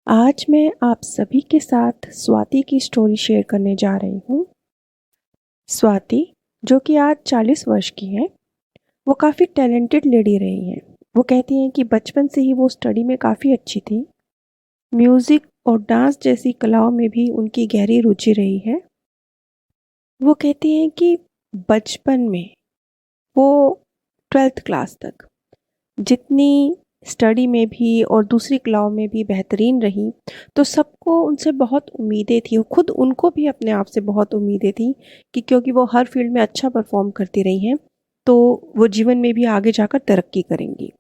आज मैं आप सभी के साथ स्वाति की स्टोरी शेयर करने जा रही हूँ। स्वाति, जो कि आज 40 वर्ष की हैं, वो काफ़ी टैलेंटेड लेडी रही हैं। वो कहती हैं कि बचपन से ही वो स्टडी में काफ़ी अच्छी थी। म्यूज़िक और डांस जैसी कलाओं में भी उनकी गहरी रुचि रही है। वो कहती हैं कि बचपन में वो 12th क्लास तक जितनी स्टडी में भी और दूसरी कलाओं में भी बेहतरीन रही, तो सबको उनसे बहुत उम्मीदें थी और खुद उनको भी अपने आप से बहुत उम्मीदें थी कि क्योंकि वो हर फील्ड में अच्छा परफॉर्म करती रही हैं, तो वो जीवन में भी आगे जाकर तरक्की करेंगी।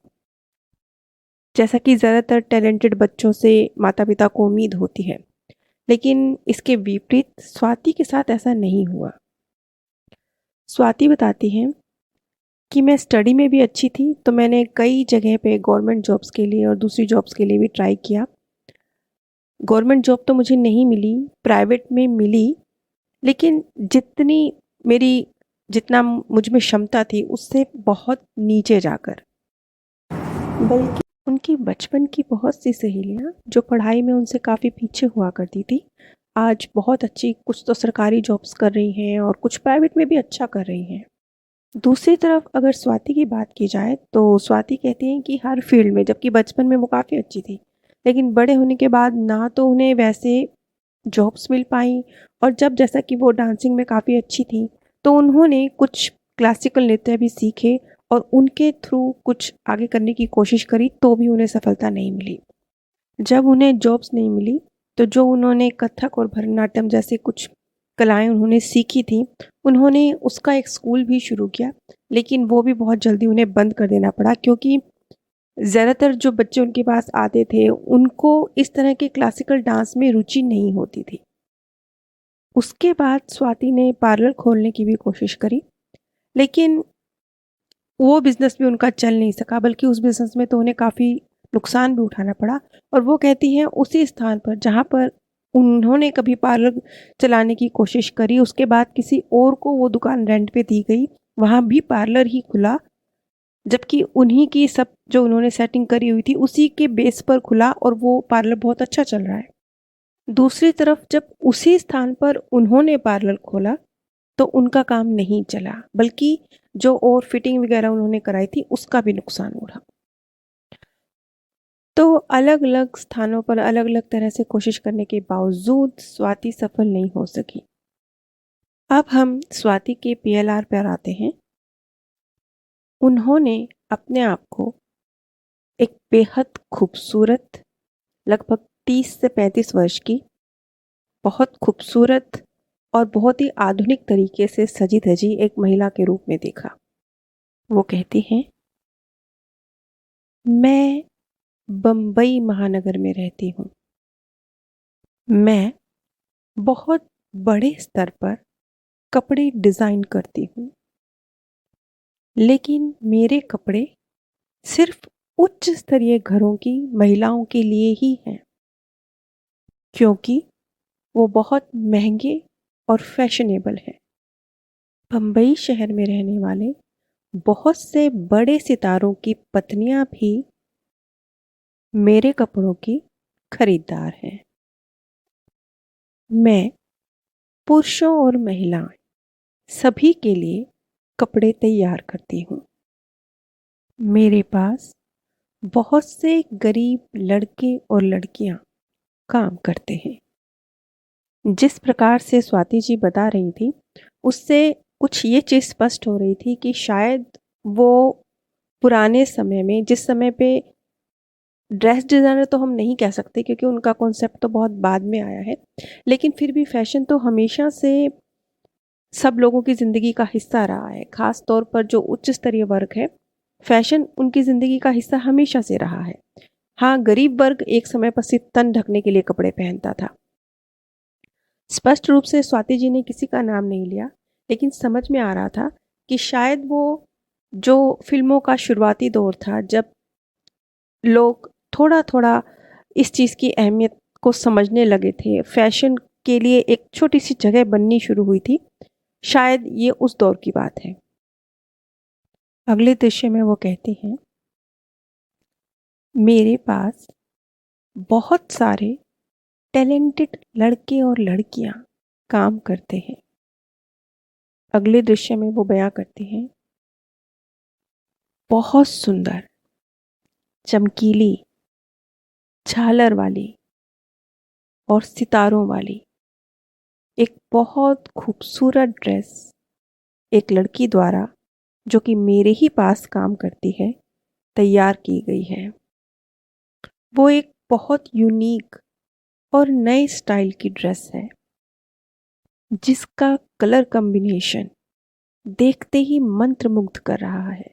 जैसा कि ज़्यादातर टैलेंटेड बच्चों से माता-पिता को उम्मीद होती है, लेकिन इसके विपरीत स्वाति के साथ ऐसा नहीं हुआ। स्वाति बताती हैं कि मैं स्टडी में भी अच्छी थी, तो मैंने कई जगह पे गवर्नमेंट जॉब्स के लिए और दूसरी जॉब्स के लिए भी ट्राई किया। गवर्नमेंट जॉब तो मुझे नहीं मिली, प्राइवेट में मिली, लेकिन मेरी जितना मुझ में क्षमता थी, उससे बहुत नीचे जाकर। बल्कि उनकी बचपन की बहुत सी सहेलियाँ, जो पढ़ाई में उनसे काफ़ी पीछे हुआ करती थी, आज बहुत अच्छी कुछ तो सरकारी जॉब्स कर रही हैं और कुछ प्राइवेट में भी अच्छा कर रही हैं। दूसरी तरफ अगर स्वाति की बात की जाए, तो स्वाति कहती हैं कि हर फील्ड में, जबकि बचपन में वो काफ़ी अच्छी थी, लेकिन बड़े होने के बाद ना तो उन्हें वैसे जॉब्स मिल पाई, और जब जैसा कि वो डांसिंग में काफ़ी अच्छी थी, तो उन्होंने कुछ क्लासिकल नृत्य भी सीखे और उनके थ्रू कुछ आगे करने की कोशिश करी, तो भी उन्हें सफलता नहीं मिली। जब उन्हें जॉब्स नहीं मिली, तो जो उन्होंने कथक और भरतनाट्यम जैसे कुछ कलाएँ उन्होंने सीखी थी, उन्होंने उसका एक स्कूल भी शुरू किया, लेकिन वो भी बहुत जल्दी उन्हें बंद कर देना पड़ा, क्योंकि ज़्यादातर जो बच्चे उनके पास आते थे, उनको इस तरह के क्लासिकल डांस में रुचि नहीं होती थी। उसके बाद स्वाति ने पार्लर खोलने की भी कोशिश करी, लेकिन वो बिज़नेस भी उनका चल नहीं सका, बल्कि उस बिज़नेस में तो उन्हें काफ़ी नुकसान भी उठाना पड़ा। और वो कहती हैं उसी स्थान पर जहाँ पर उन्होंने कभी पार्लर चलाने की कोशिश करी, उसके बाद किसी और को वो दुकान रेंट पे दी गई, वहाँ भी पार्लर ही खुला, जबकि उन्हीं की सब जो उन्होंने सेटिंग करी हुई थी, उसी के बेस पर खुला और वो पार्लर बहुत अच्छा चल रहा है। दूसरी तरफ जब उसी स्थान पर उन्होंने पार्लर खोला, तो उनका काम नहीं चला, बल्कि जो और फिटिंग वगैरह उन्होंने कराई थी, उसका भी नुकसान हुआ। तो अलग-अलग स्थानों पर अलग-अलग तरह से कोशिश करने के बावजूद स्वाति सफल नहीं हो सकी। अब हम स्वाति के पीएलआर पर आते हैं। उन्होंने अपने आप को एक बेहद खूबसूरत, लगभग 30 से 35 वर्ष की, बहुत खूबसूरत और बहुत ही आधुनिक तरीके से सजी-धजी एक महिला के रूप में देखा। वो कहती हैं, मैं बम्बई महानगर में रहती हूँ। मैं बहुत बड़े स्तर पर कपड़े डिज़ाइन करती हूँ, लेकिन मेरे कपड़े सिर्फ उच्च स्तरीय घरों की महिलाओं के लिए ही हैं, क्योंकि वो बहुत महंगे और फैशनेबल हैं। बम्बई शहर में रहने वाले बहुत से बड़े सितारों की पत्नियां भी मेरे कपड़ों की खरीदार हैं। मैं पुरुषों और महिलाएं सभी के लिए कपड़े तैयार करती हूँ। मेरे पास बहुत से गरीब लड़के और लड़कियां काम करते हैं। जिस प्रकार से स्वाति जी बता रही थी, उससे कुछ ये चीज़ स्पष्ट हो रही थी कि शायद वो पुराने समय में, जिस समय पे ड्रेस डिज़ाइनर तो हम नहीं कह सकते क्योंकि उनका कॉन्सेप्ट तो बहुत बाद में आया है, लेकिन फिर भी फैशन तो हमेशा से सब लोगों की ज़िंदगी का हिस्सा रहा है। ख़ास तौर पर जो उच्च स्तरीय वर्ग है, फैशन उनकी ज़िंदगी का हिस्सा हमेशा से रहा है। हाँ, गरीब वर्ग एक समय पर सिर्फ तन ढकने के लिए कपड़े पहनता था। स्पष्ट रूप से स्वाति जी ने किसी का नाम नहीं लिया, लेकिन समझ में आ रहा था कि शायद वो जो फ़िल्मों का शुरुआती दौर था, जब लोग थोड़ा-थोड़ा इस चीज़ की अहमियत को समझने लगे थे, फैशन के लिए एक छोटी-सी जगह बननी शुरू हुई थी, शायद ये उस दौर की बात है। अगले दृश्य में वो कहती हैं, मेरे पास बहुत सारे टैलेंटेड लड़के और लड़कियां काम करते हैं। अगले दृश्य में वो बयां करते हैं, बहुत सुंदर, चमकीली, झालर वाली और सितारों वाली एक बहुत खूबसूरत ड्रेस एक लड़की द्वारा, जो कि मेरे ही पास काम करती है, तैयार की गई है। वो एक बहुत यूनिक और नए स्टाइल की ड्रेस है, जिसका कलर कॉम्बिनेशन देखते ही मंत्रमुग्ध कर रहा है।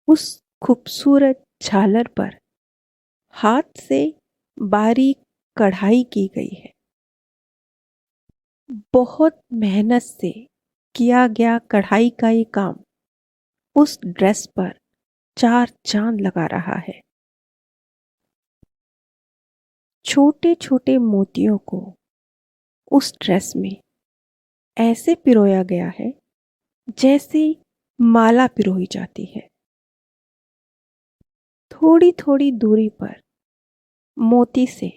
उस खूबसूरत झालर पर हाथ से बारीक कढ़ाई की गई है। बहुत मेहनत से किया गया कढ़ाई का ये काम उस ड्रेस पर चार चांद लगा रहा है। छोटे छोटे मोतियों को उस ड्रेस में ऐसे पिरोया गया है जैसे माला पिरोई जाती है। थोड़ी थोड़ी दूरी पर मोती से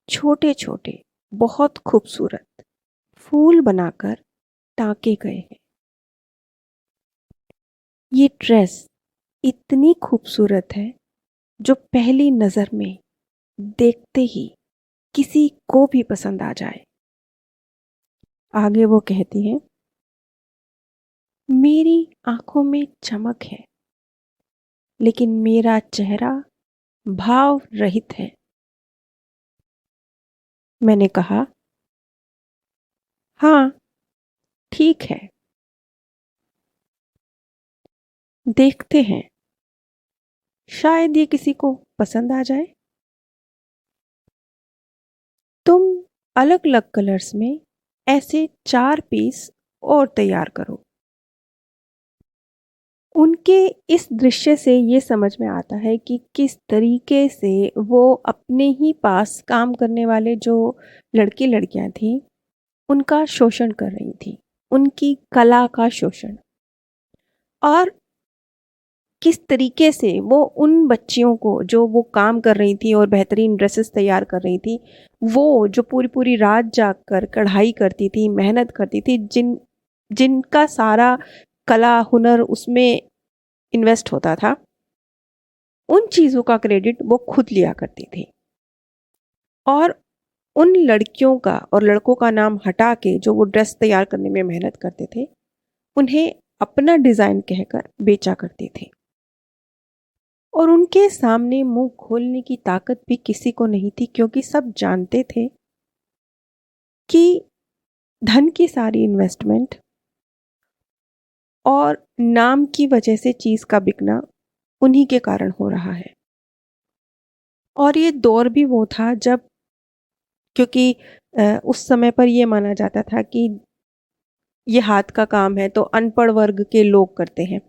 छोटे छोटे बहुत खूबसूरत फूल बनाकर टाके गए हैं। ये ड्रेस इतनी खूबसूरत है जो पहली नज़र में देखते ही किसी को भी पसंद आ जाए। आगे वो कहती है, मेरी आंखों में चमक है, लेकिन मेरा चेहरा भाव रहित है। मैंने कहा, हाँ, ठीक है, देखते हैं, शायद ये किसी को पसंद आ जाए। तुम अलग अलग कलर्स में ऐसे 4 पीस और तैयार करो। उनके इस दृश्य से ये समझ में आता है कि किस तरीके से वो अपने ही पास काम करने वाले जो लड़के लड़कियां थीं, उनका शोषण कर रही थी, उनकी कला का शोषण। और किस तरीके से वो उन बच्चियों को जो वो काम कर रही थी और बेहतरीन ड्रेसेस तैयार कर रही थी, वो जो पूरी पूरी रात जागकर कढ़ाई करती थी, मेहनत करती थी, जिनका सारा कला हुनर उसमें इन्वेस्ट होता था, उन चीज़ों का क्रेडिट वो खुद लिया करती थी। और उन लड़कियों का और लड़कों का नाम हटा के जो वो ड्रेस तैयार करने में मेहनत करते थे, उन्हें अपना डिज़ाइन कहकर बेचा करती थी। और उनके सामने मुंह खोलने की ताकत भी किसी को नहीं थी, क्योंकि सब जानते थे कि धन की सारी इन्वेस्टमेंट और नाम की वजह से चीज़ का बिकना उन्हीं के कारण हो रहा है। और ये दौर भी वो था जब, क्योंकि उस समय पर ये माना जाता था कि ये हाथ का काम है तो अनपढ़ वर्ग के लोग करते हैं।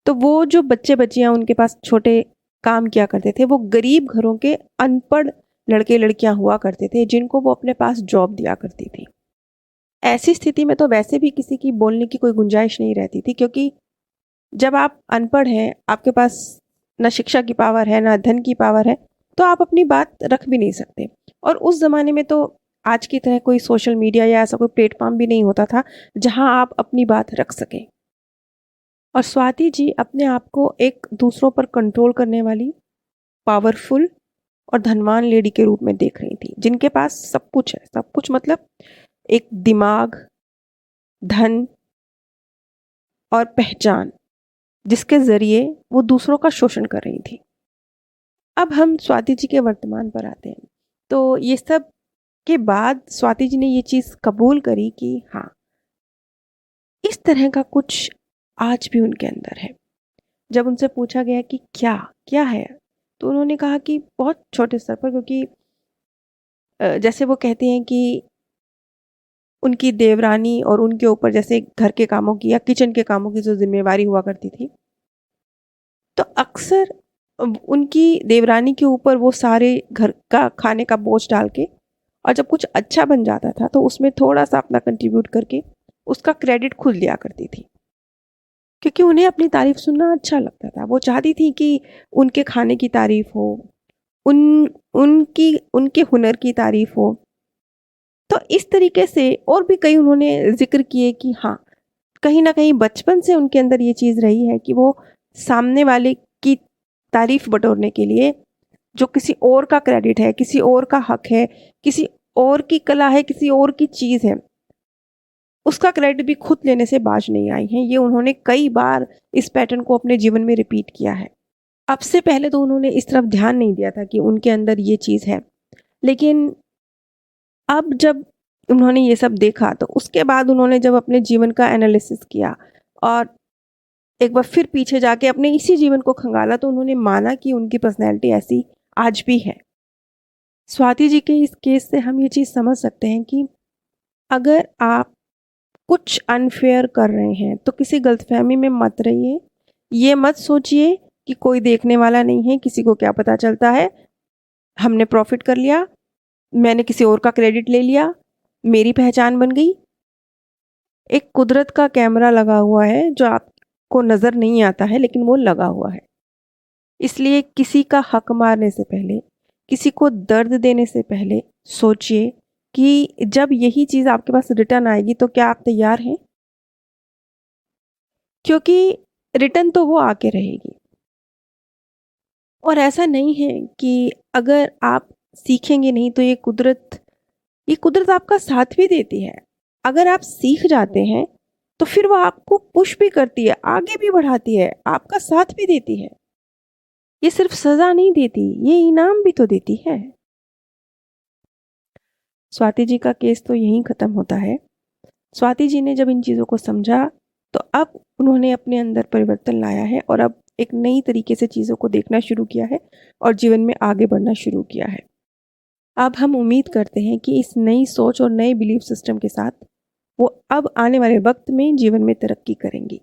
तो वो जो बच्चे बच्चियां उनके पास छोटे काम किया करते थे, वो गरीब घरों के अनपढ़ लड़के लड़कियां हुआ करते थे, जिनको वो अपने पास जॉब दिया करती थी। ऐसी स्थिति में तो वैसे भी किसी की बोलने की कोई गुंजाइश नहीं रहती थी, क्योंकि जब आप अनपढ़ हैं, आपके पास ना शिक्षा की पावर है, ना धन की पावर है, तो आप अपनी बात रख भी नहीं सकते। और उस ज़माने में तो आज की तरह कोई सोशल मीडिया या ऐसा कोई प्लेटफ़ॉर्म भी नहीं होता था, जहाँ आप अपनी बात रख सकें। और स्वाति जी अपने आप को एक दूसरों पर कंट्रोल करने वाली, पावरफुल और धनवान लेडी के रूप में देख रही थी, जिनके पास सब कुछ है। सब कुछ मतलब एक दिमाग, धन और पहचान, जिसके ज़रिए वो दूसरों का शोषण कर रही थी। अब हम स्वाति जी के वर्तमान पर आते हैं। तो ये सब के बाद स्वाति जी ने ये चीज़ कबूल करी कि हाँ, इस तरह का कुछ आज भी उनके अंदर है। जब उनसे पूछा गया कि क्या क्या है, तो उन्होंने कहा कि बहुत छोटे स्तर पर, क्योंकि जैसे वो कहते हैं कि उनकी देवरानी और उनके ऊपर जैसे घर के कामों की या किचन के कामों की जो जिम्मेवारी हुआ करती थी, तो अक्सर उनकी देवरानी के ऊपर वो सारे घर का खाने का बोझ डाल के, और जब कुछ अच्छा बन जाता था तो उसमें थोड़ा सा अपना कंट्रीब्यूट करके उसका क्रेडिट खुद लिया करती थी। क्योंकि उन्हें अपनी तारीफ सुनना अच्छा लगता था। वो चाहती थी कि उनके खाने की तारीफ हो, उन उनकी उनके हुनर की तारीफ हो। तो इस तरीके से और भी कई उन्होंने ज़िक्र किए कि हाँ, कहीं न कहीं बचपन से उनके अंदर ये चीज़ रही है कि वो सामने वाले की तारीफ बटोरने के लिए जो किसी और का क्रेडिट है, किसी और का हक है, किसी और की कला है, किसी और की चीज़ है, उसका क्रेडिट भी खुद लेने से बाज नहीं आई हैं। ये उन्होंने कई बार इस पैटर्न को अपने जीवन में रिपीट किया है। अब से पहले तो उन्होंने इस तरफ ध्यान नहीं दिया था कि उनके अंदर ये चीज़ है। लेकिन अब जब उन्होंने ये सब देखा तो उसके बाद उन्होंने जब अपने जीवन का एनालिसिस किया और एक बार फिर पीछे जाके अपने इसी जीवन को खंगाला तो उन्होंने माना कि उनकी पर्सनैलिटी ऐसी आज भी है। स्वाति जी के इस केस से हम ये चीज़ समझ सकते हैं कि अगर आप कुछ अनफेयर कर रहे हैं तो किसी गलतफहमी में मत रहिए। ये मत सोचिए कि कोई देखने वाला नहीं है, किसी को क्या पता चलता है, हमने प्रॉफ़िट कर लिया, मैंने किसी और का क्रेडिट ले लिया, मेरी पहचान बन गई। एक कुदरत का कैमरा लगा हुआ है जो आपको नज़र नहीं आता है लेकिन वो लगा हुआ है। इसलिए किसी का हक मारने से पहले, किसी को दर्द देने से पहले सोचिए कि जब यही चीज़ आपके पास रिटर्न आएगी तो क्या आप तैयार हैं? क्योंकि रिटर्न तो वो आके रहेगी। और ऐसा नहीं है कि अगर आप सीखेंगे नहीं तो ये कुदरत आपका साथ भी देती है। अगर आप सीख जाते हैं तो फिर वो आपको पुश भी करती है, आगे भी बढ़ाती है, आपका साथ भी देती है। ये सिर्फ सज़ा नहीं देती, ये इनाम भी तो देती है। स्वाति जी का केस तो यहीं ख़त्म होता है। स्वाति जी ने जब इन चीज़ों को समझा तो अब उन्होंने अपने अंदर परिवर्तन लाया है और अब एक नई तरीके से चीज़ों को देखना शुरू किया है और जीवन में आगे बढ़ना शुरू किया है। अब हम उम्मीद करते हैं कि इस नई सोच और नए बिलीफ सिस्टम के साथ वो अब आने वाले वक्त में जीवन में तरक्की करेंगी।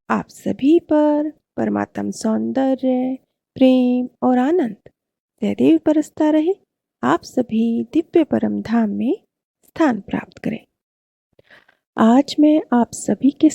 आप सभी पर परमात्म सौंदर्य, प्रेम और आनंद सदैव बरसता रहे। आप सभी दिव्य परम धाम में स्थान प्राप्त करें। आज मैं आप सभी के